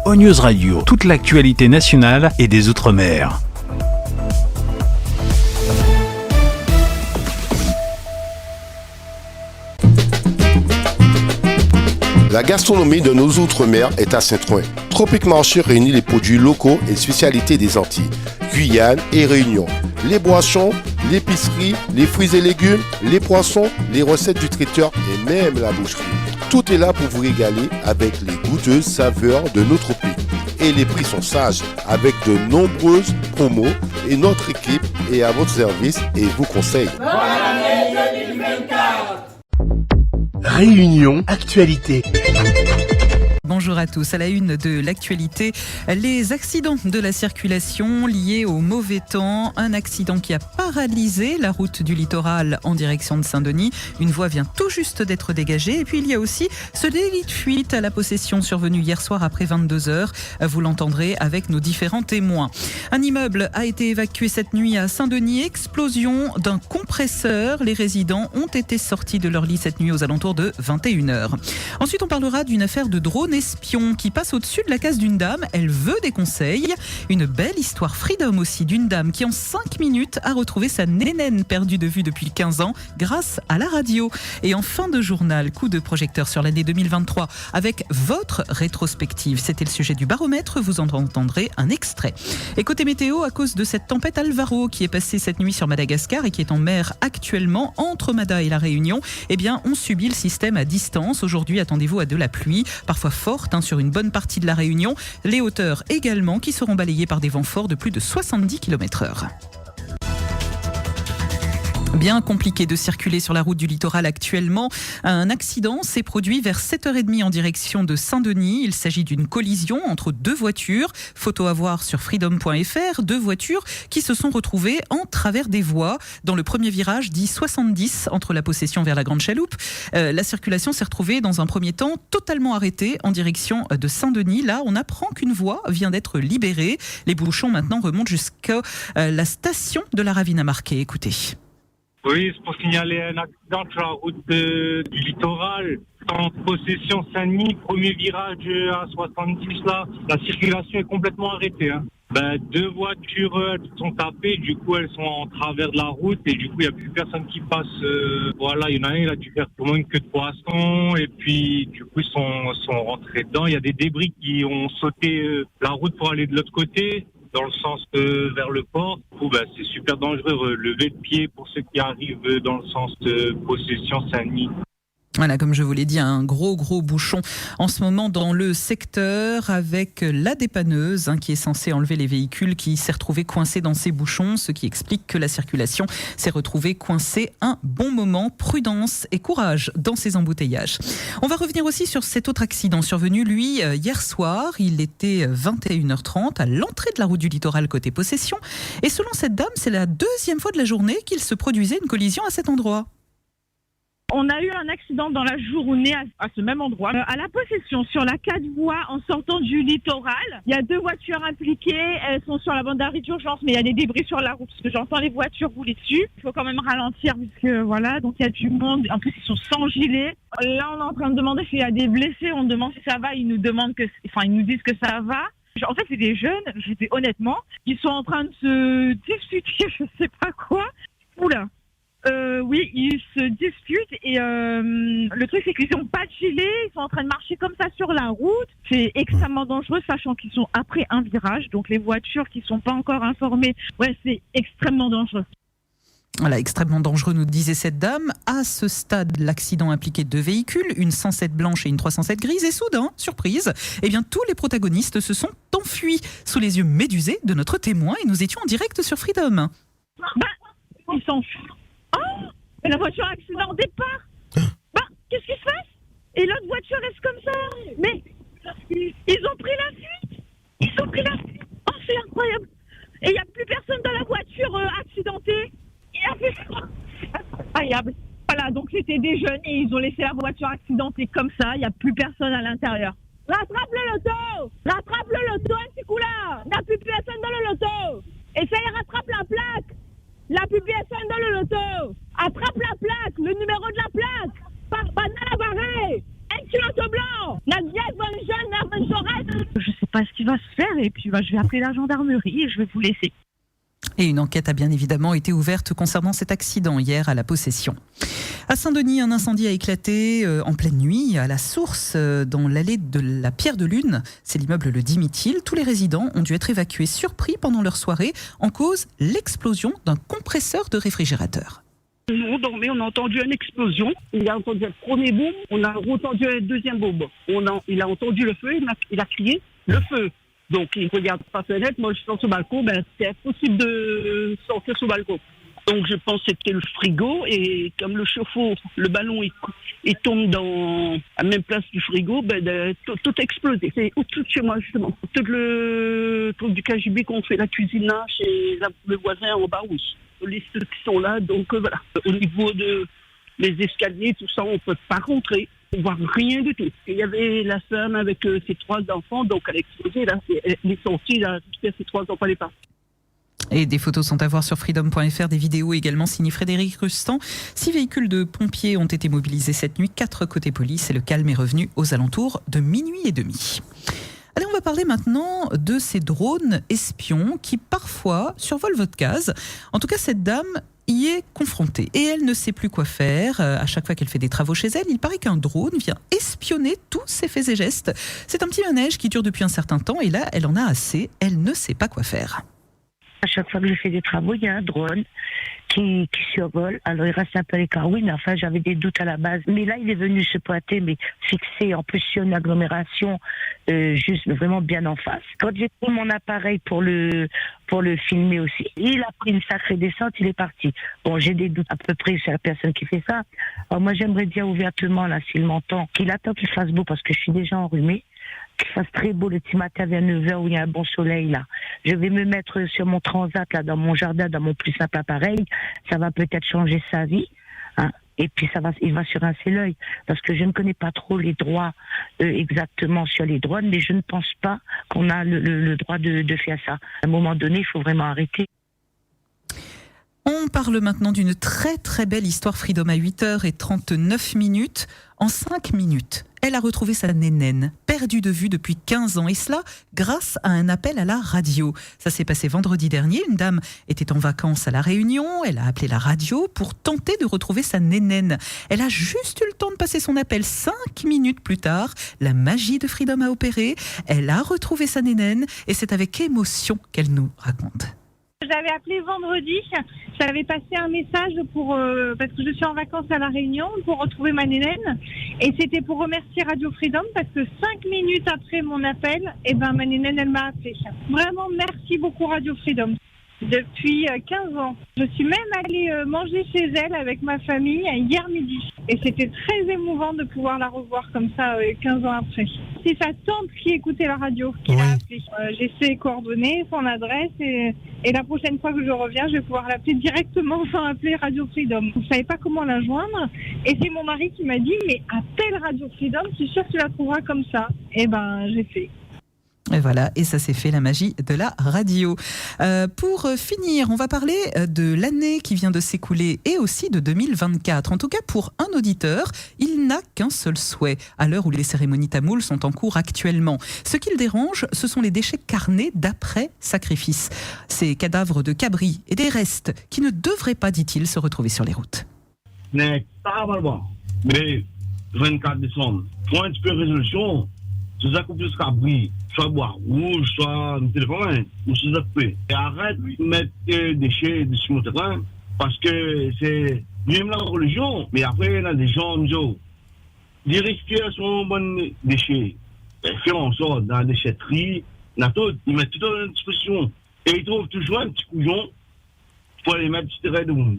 ONews Radio, toute l'actualité nationale et des Outre-mer. La gastronomie de nos Outre-mer est à Saint-Ouen. Tropic Marché réunit les produits locaux et spécialités des Antilles, Guyane et Réunion. Les boissons, l'épicerie, les fruits et légumes, les poissons, les recettes du traiteur et même la boucherie. Tout est là pour vous régaler avec les goûteuses saveurs de notre pays. Et les prix sont sages avec de nombreuses promos et notre équipe est à votre service et vous conseille. Bonne année 2024. Réunion Actualité. Bonjour à tous. À la une de l'actualité, les accidents de la circulation liés au mauvais temps. Un accident qui a paralysé la route du littoral en direction de Saint-Denis. Une voie vient tout juste d'être dégagée. Et puis il y a aussi ce délit de fuite à la possession survenu hier soir après 22h. Vous l'entendrez avec nos différents témoins. Un immeuble a été évacué cette nuit à Saint-Denis. Explosion d'un compresseur. Les résidents ont été sortis de leur lit cette nuit aux alentours de 21h. Ensuite, on parlera d'une affaire de drone espion qui passe au-dessus de la case d'une dame. Elle veut des conseils. Une belle histoire Freedom aussi d'une dame qui en 5 minutes a retrouvé sa nénène perdue de vue depuis 15 ans grâce à la radio. Et en fin de journal, coup de projecteur sur l'année 2023 avec votre rétrospective. C'était le sujet du baromètre. Vous en entendrez un extrait. Et côté météo, à cause de cette tempête Alvaro qui est passée cette nuit sur Madagascar et qui est en mer actuellement entre Mada et la Réunion, eh bien, on subit le système à distance. Aujourd'hui, attendez-vous à de la pluie, parfois forte sur une bonne partie de la Réunion. Les hauteurs également qui seront balayées par des vents forts de plus de 70 km/h. Bien compliqué de circuler sur la route du littoral actuellement. Un accident s'est produit vers 7h30 en direction de Saint-Denis. Il s'agit d'une collision entre deux voitures. Photo à voir sur freedom.fr. Deux voitures qui se sont retrouvées en travers des voies. Dans le premier virage dit 70 entre la Possession vers la Grande Chaloupe. La circulation s'est retrouvée dans un premier temps totalement arrêtée en direction de Saint-Denis. Là, on apprend qu'une voie vient d'être libérée. Les bouchons maintenant remontent jusqu'à la station de la Ravine à Marquet. Écoutez. Oui, c'est pour signaler un accident sur la route du littoral. En Possession Saint-Denis, premier virage à 70 là, la circulation est complètement arrêtée. Deux voitures elles sont tapées, du coup elles sont en travers de la route et du coup il n'y a plus personne qui passe. Voilà, il y en a un, il a dû faire moins que de poisson et puis du coup ils sont rentrés dedans. Il y a des débris qui ont sauté la route pour aller de l'autre côté, dans le sens vers le port. Du coup, c'est super dangereux. Lever le pied pour ceux qui arrivent dans le sens de Possession Saint-Denis. Voilà, comme je vous l'ai dit, un gros bouchon en ce moment dans le secteur avec la dépanneuse qui est censée enlever les véhicules qui s'est retrouvée coincée dans ces bouchons, ce qui explique que la circulation s'est retrouvée coincée un bon moment. Prudence et courage dans ces embouteillages. On va revenir aussi sur cet autre accident survenu, lui, hier soir. Il était 21h30 à l'entrée de la route du littoral côté Possession. Et selon cette dame, c'est la deuxième fois de la journée qu'il se produisait une collision à cet endroit. On a eu un accident dans la journée à ce même endroit, à la Possession, sur la 4 voies en sortant du littoral. Il y a deux voitures impliquées, elles sont sur la bande d'arrêt d'urgence, mais il y a des débris sur la route parce que j'entends les voitures rouler dessus. Il faut quand même ralentir puisque voilà, donc il y a du monde. En plus, ils sont sans gilet. Là, on est en train de demander s'il y a des blessés. On demande si ça va. Ils nous disent que ça va. En fait, c'est des jeunes, je dis honnêtement, qui sont en train de se disputer, je sais pas quoi. Oula. Oui, ils se disputent et le truc c'est qu'ils n'ont pas de gilet, ils sont en train de marcher comme ça sur la route. C'est extrêmement dangereux, sachant qu'ils sont après un virage, donc les voitures qui sont pas encore informées, c'est extrêmement dangereux. Voilà, extrêmement dangereux, nous disait cette dame. À ce stade, l'accident impliquait deux véhicules, une 107 blanche et une 307 grise. Et soudain, surprise, tous les protagonistes se sont enfuis sous les yeux médusés de notre témoin et nous étions en direct sur Freedom. Ils s'enfuient. Oh, mais la voiture accidentée part. Qu'est-ce qui se passe? Et l'autre voiture reste comme ça. Mais ils ont pris la fuite. Oh, c'est incroyable. Et il n'y a plus personne dans la voiture accidentée. C'est incroyable. Voilà, donc c'était des jeunes et ils ont laissé la voiture accidentée comme ça. Il n'y a plus personne à l'intérieur. Rattrape le loto, un petit coup là. Il n'y a plus personne dans le loto. Essaye, rattrape la plaque. La plus personne dans le loto. Attrape la plaque, le numéro de la plaque. Par Banana Barré. Un petit loto blanc. La vieille bonne jeune, la bonne Sorette. Je sais pas ce qui va se faire et puis je vais appeler la gendarmerie et je vais vous laisser. Et une enquête a bien évidemment été ouverte concernant cet accident hier à la Possession. À Saint-Denis, un incendie a éclaté en pleine nuit à la source dans l'allée de la Pierre de Lune. C'est l'immeuble Le Dimitil. Tous les résidents ont dû être évacués surpris pendant leur soirée en cause l'explosion d'un compresseur de réfrigérateur. On dormait, on a entendu une explosion. Il a entendu le premier boom, on a entendu un deuxième boom. Il a entendu le feu, il a crié le feu. Donc il regarde par la fenêtre, moi je sors sur le balcon, c'est impossible de sortir sur le balcon. Donc je pense que c'était le frigo et comme le chauffe-eau, le ballon il tombe dans la même place du frigo, tout a explosé. C'est au-dessus de chez moi justement. Tout le truc du KGB qu'on fait la cuisine là, chez le voisin en bas, oui. Les ceux qui sont là, donc voilà. Au niveau de les escaliers, tout ça, on ne peut pas rentrer. On ne voit rien du tout. Il y avait la femme avec ses 3 enfants, donc elle a explosé, là, elle est sortie, là, ses 3 enfants, elle est partie. Et des photos sont à voir sur freedom.fr, des vidéos également signées Frédéric Rustan. 6 véhicules de pompiers ont été mobilisés cette nuit, 4 côté police, et le calme est revenu aux alentours de 00h30. Allez, on va parler maintenant de ces drones espions qui parfois survolent votre case. En tout cas, cette dame y est confrontée et elle ne sait plus quoi faire. À chaque fois qu'elle fait des travaux chez elle, il paraît qu'un drone vient espionner tous ses faits et gestes. C'est un petit manège qui dure depuis un certain temps et là, elle en a assez. Elle ne sait pas quoi faire. À chaque fois que je fais des travaux, il y a un drone qui survole. Alors il reste un peu à l'écart. Oui, mais enfin j'avais des doutes à la base. Mais là il est venu se pointer, mais fixé en plus sur une agglomération, juste vraiment bien en face. Quand j'ai pris mon appareil pour le filmer aussi, il a pris une sacrée descente, il est parti. Bon, j'ai des doutes à peu près sur la personne qui fait ça. Alors moi j'aimerais dire ouvertement, là, s'il m'entend, qu'il attend qu'il fasse beau parce que je suis déjà enrhumée. Qu'il fasse très beau le petit matin vers 9h où il y a un bon soleil là. Je vais me mettre sur mon transat là dans mon jardin, dans mon plus simple appareil. Ça va peut-être changer sa vie. Hein. Et puis il va surincer l'œil. Parce que je ne connais pas trop les droits exactement sur les drones, mais je ne pense pas qu'on a le droit de faire ça. À un moment donné, il faut vraiment arrêter. On parle maintenant d'une très très belle histoire Freedom à 8h39. En 5 minutes, elle a retrouvé sa nénène, perdue de vue depuis 15 ans, et cela grâce à un appel à la radio. Ça s'est passé vendredi dernier, une dame était en vacances à La Réunion, elle a appelé la radio pour tenter de retrouver sa nénène. Elle a juste eu le temps de passer son appel. 5 minutes plus tard, la magie de Freedom a opéré, elle a retrouvé sa nénène, et c'est avec émotion qu'elle nous raconte. J'avais appelé vendredi, j'avais passé un message parce que je suis en vacances à La Réunion pour retrouver ma nénène et c'était pour remercier Radio Freedom parce que 5 minutes après mon appel, ma nénène elle m'a appelé. Vraiment merci beaucoup Radio Freedom. Depuis 15 ans. Je suis même allée manger chez elle avec ma famille hier midi. Et c'était très émouvant de pouvoir la revoir comme ça 15 ans après. C'est sa tante qui écoutait la radio qui l'a appelée. J'ai ses coordonnées, son adresse et la prochaine fois que je reviens, je vais pouvoir l'appeler directement sans appeler Radio Freedom. Je ne savais pas comment la joindre et c'est mon mari qui m'a dit « Mais appelle Radio Freedom, je suis sûre que tu la trouveras comme ça. » J'ai fait. Et voilà, et ça s'est fait, la magie de la radio. Pour finir, on va parler de l'année qui vient de s'écouler et aussi de 2024. En tout cas, pour un auditeur, il n'a qu'un seul souhait, à l'heure où les cérémonies tamoules sont en cours actuellement. Ce qui le dérange, ce sont les déchets carnés d'après sacrifice. Ces cadavres de cabris et des restes qui ne devraient pas, dit-il, se retrouver sur les routes. Mais 24 décembre, pour un petit peu de résolution, c'est ça qu'on peut se cabri. Soit bois rouge, soit téléphone, ou se zapper. Et arrête de mettre des déchets sur mon terrain, parce que c'est même la religion, mais après, il y a des gens, les risques sont bons déchets. Faire en sorte, dans la déchetterie, ils mettent tout à disposition. Et ils trouvent toujours un petit couillon pour aller mettre du terrain de monde.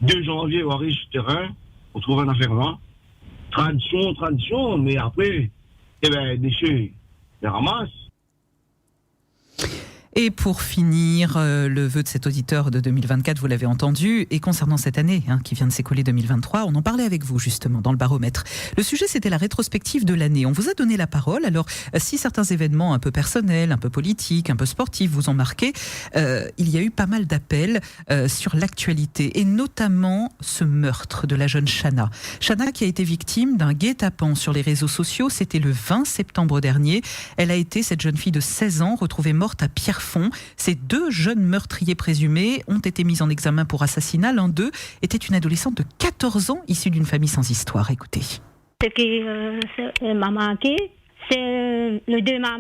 2 janvier, on arrive sur le terrain, on trouve un affairement. Tradition, mais après, déchets. Les ramasse. Et pour finir, le vœu de cet auditeur de 2024, vous l'avez entendu, et concernant cette année qui vient de s'écouler 2023, on en parlait avec vous justement dans le baromètre. Le sujet, c'était la rétrospective de l'année. On vous a donné la parole, alors si certains événements un peu personnels, un peu politiques, un peu sportifs vous ont marqué, il y a eu pas mal d'appels sur l'actualité, et notamment ce meurtre de la jeune Chana. Chana qui a été victime d'un guet-apens sur les réseaux sociaux, c'était le 20 septembre dernier. Elle a été, cette jeune fille de 16 ans, retrouvée morte à Pierrefonds. Ces 2 jeunes meurtriers présumés ont été mis en examen pour assassinat. L'un d'eux était une adolescente de 14 ans issue d'une famille sans histoire. Écoutez. Ce qui m'a marqué, c'est le 2 mars,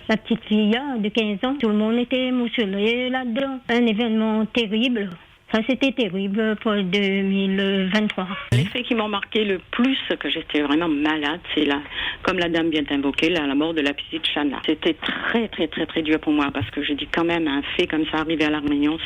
la petite fille de 15 ans. Tout le monde était émotionné là-dedans. Un événement terrible. Ça, c'était terrible pour 2023. Les faits qui m'ont marqué le plus, que j'étais vraiment malade, c'est comme la dame vient d'invoquer, la mort de la petite Chana. C'était très, très, très, très dur pour moi parce que je dis quand même un fait comme ça arrivé à La Réunion,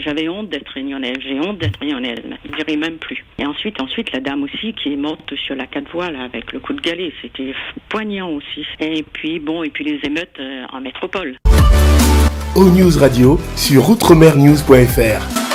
j'avais honte d'être réunionnaise. J'ai honte d'être réunionnaise. Je dirais même plus. Et ensuite, la dame aussi qui est morte sur la 4 voies là, avec le coup de galet. C'était poignant aussi. Et puis les émeutes en métropole. O-News Radio sur outremernews.fr.